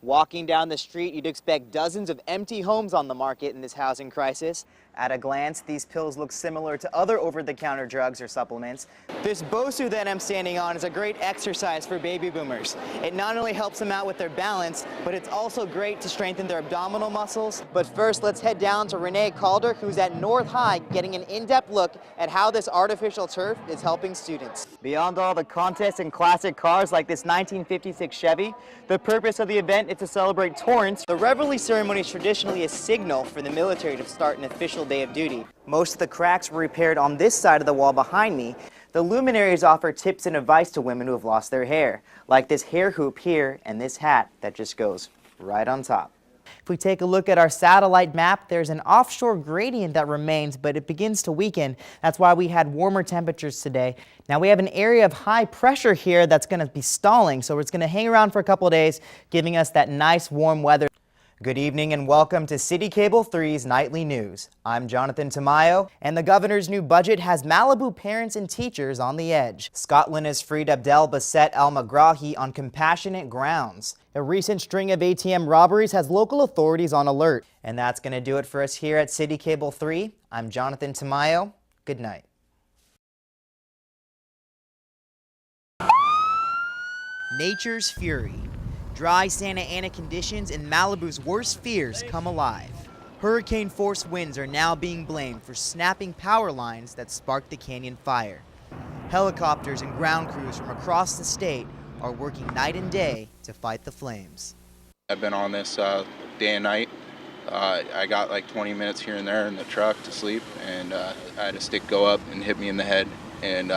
Walking down the street, you'd expect dozens of empty homes on the market in this housing crisis. At a glance, these pills look similar to other over-the-counter drugs or supplements. This Bosu that I'm standing on is a great exercise for baby boomers. It not only helps them out with their balance, but it's also great to strengthen their abdominal muscles. But first, let's head down to Renee Calder, who's at North High, getting an in-depth look at how this artificial turf is helping students. Beyond all the contests and classic cars like this 1956 Chevy, the purpose of the event is to celebrate Torrance. The reveille ceremony is traditionally a signal for the military to start an official day of duty. Most of the cracks were repaired on this side of the wall behind me. The luminaries offer tips and advice to women who have lost their hair, like this hair hoop here and this hat that just goes right on top. If we take a look at our satellite map, there's an offshore gradient that remains, but it begins to weaken. That's why we had warmer temperatures today. Now we have an area of high pressure here that's going to be stalling, so it's going to hang around for a couple of days, giving us that nice warm weather. Good evening and welcome to City Cable 3's Nightly News. I'm Jonathan Tamayo, and the governor's new budget has Malibu parents and teachers on the edge. Scotland has freed Abdel Basset Al-Magrahi on compassionate grounds. A recent string of ATM robberies has local authorities on alert. And that's going to do it for us here at City Cable 3. I'm Jonathan Tamayo. Good night. Nature's fury. Dry Santa Ana conditions and Malibu's worst fears come alive. Hurricane-force winds are now being blamed for snapping power lines that sparked the canyon fire. Helicopters and ground crews from across the state are working night and day to fight the flames. I've been on this day and night. I got like 20 minutes here and there in the truck to sleep, and I had a stick go up and hit me in the head. And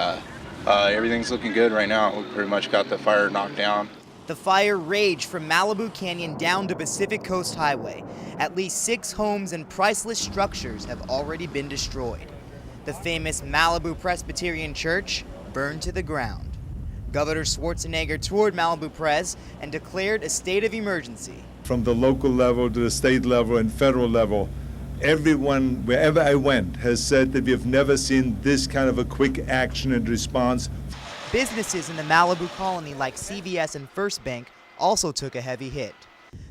everything's looking good right now. We pretty much got the fire knocked down. The fire raged from Malibu Canyon down to Pacific Coast Highway. At least 6 homes and priceless structures have already been destroyed. The famous Malibu Presbyterian Church burned to the ground. Governor Schwarzenegger toured Malibu Pres and declared a state of emergency. From the local level to the state level and federal level, everyone, wherever I went, has said that we have never seen this kind of a quick action and response. Businesses in the Malibu colony like CVS and First Bank also took a heavy hit.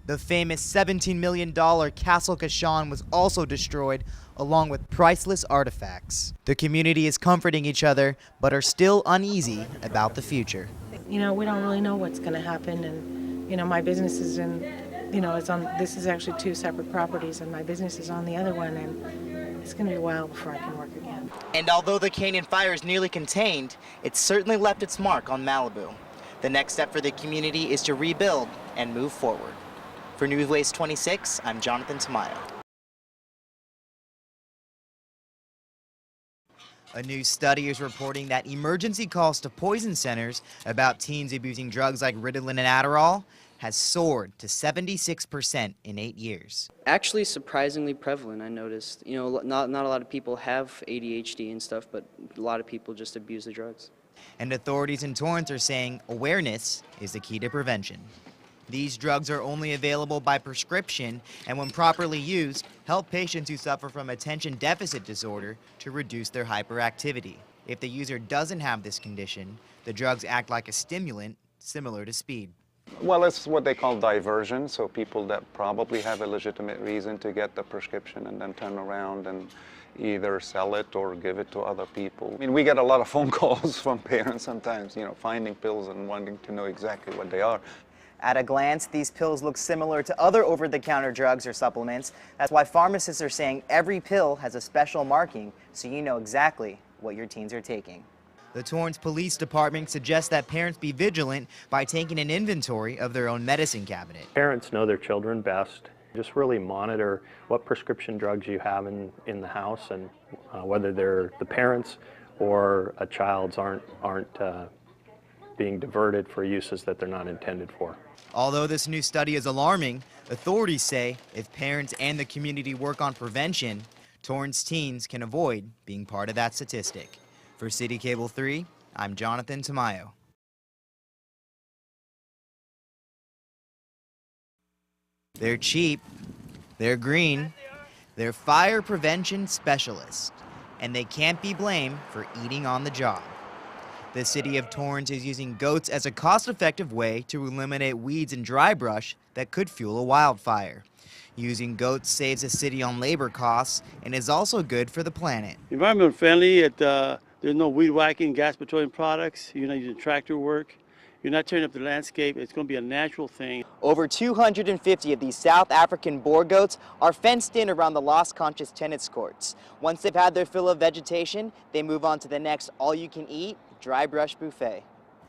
The famous $17 million Castle Kashan was also destroyed, along with priceless artifacts. The community is comforting each other, but are still uneasy about the future. You know, we don't really know what's going to happen, and, you know, my business is in, you know, this is actually 2 separate properties, and my business is on the other one, and it's going to be a while before I can work again. And although the canyon fire is nearly contained, it's certainly left its mark on Malibu. The next step for the community is to rebuild and move forward. For Newsways 26, I'm Jonathan Tamayo. A new study is reporting that emergency calls to poison centers about teens abusing drugs like Ritalin and Adderall has soared to 76% in 8 years. Actually surprisingly prevalent, I noticed. You know, not a lot of people have ADHD and stuff, but a lot of people just abuse the drugs. And authorities in Torrance are saying awareness is the key to prevention. These drugs are only available by prescription and when properly used, help patients who suffer from attention deficit disorder to reduce their hyperactivity. If the user doesn't have this condition, the drugs act like a stimulant similar to speed. Well, it's what they call diversion, so people that probably have a legitimate reason to get the prescription and then turn around and either sell it or give it to other people. I mean, we get a lot of phone calls from parents sometimes, you know, finding pills and wanting to know exactly what they are. At a glance, these pills look similar to other over-the-counter drugs or supplements. That's why pharmacists are saying every pill has a special marking so you know exactly what your teens are taking. The Torrance Police Department suggests that parents be vigilant by taking an inventory of their own medicine cabinet. Parents know their children best. Just really monitor what prescription drugs you have in the house, and whether they're the parents or a child's aren't being diverted for uses that they're not intended for. Although this new study is alarming, authorities say if parents and the community work on prevention, Torrance teens can avoid being part of that statistic. For City Cable 3, I'm Jonathan Tamayo. They're cheap, they're green, they're fire prevention specialists, and they can't be blamed for eating on the job. The city of Torrance is using goats as a cost-effective way to eliminate weeds and dry brush that could fuel a wildfire. Using goats saves the city on labor costs and is also good for the planet. Environmental friendly, there's no weed whacking, gas petroleum products, you're not using tractor work, you're not tearing up the landscape, it's going to be a natural thing. Over 250 of these South African boar goats are fenced in around the Los Conchas tennis courts. Once they've had their fill of vegetation, they move on to the next all-you-can-eat dry brush buffet.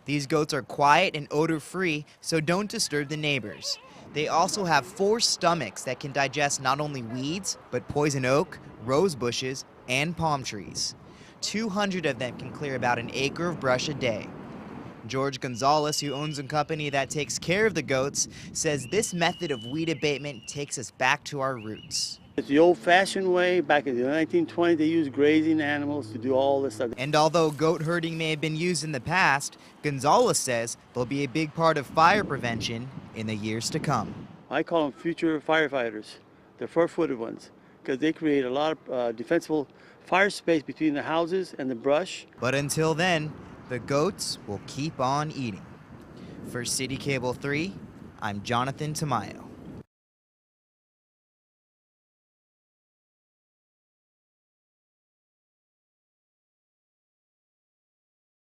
These goats are quiet and odor-free, so don't disturb the neighbors. They also have 4 stomachs that can digest not only weeds, but poison oak, rose bushes, and palm trees. 200 of them can clear about an acre of brush a day. George Gonzalez, who owns a company that takes care of the goats, says this method of weed abatement takes us back to our roots. It's the old-fashioned way. Back in the 1920s, they used grazing animals to do all this stuff. And although goat herding may have been used in the past, Gonzalez says they'll be a big part of fire prevention in the years to come. I call them future firefighters, the 4-footed ones, because they create a lot of defensible fire space between the houses and the brush. But until then, the goats will keep on eating. For City Cable 3, I'm Jonathan Tamayo.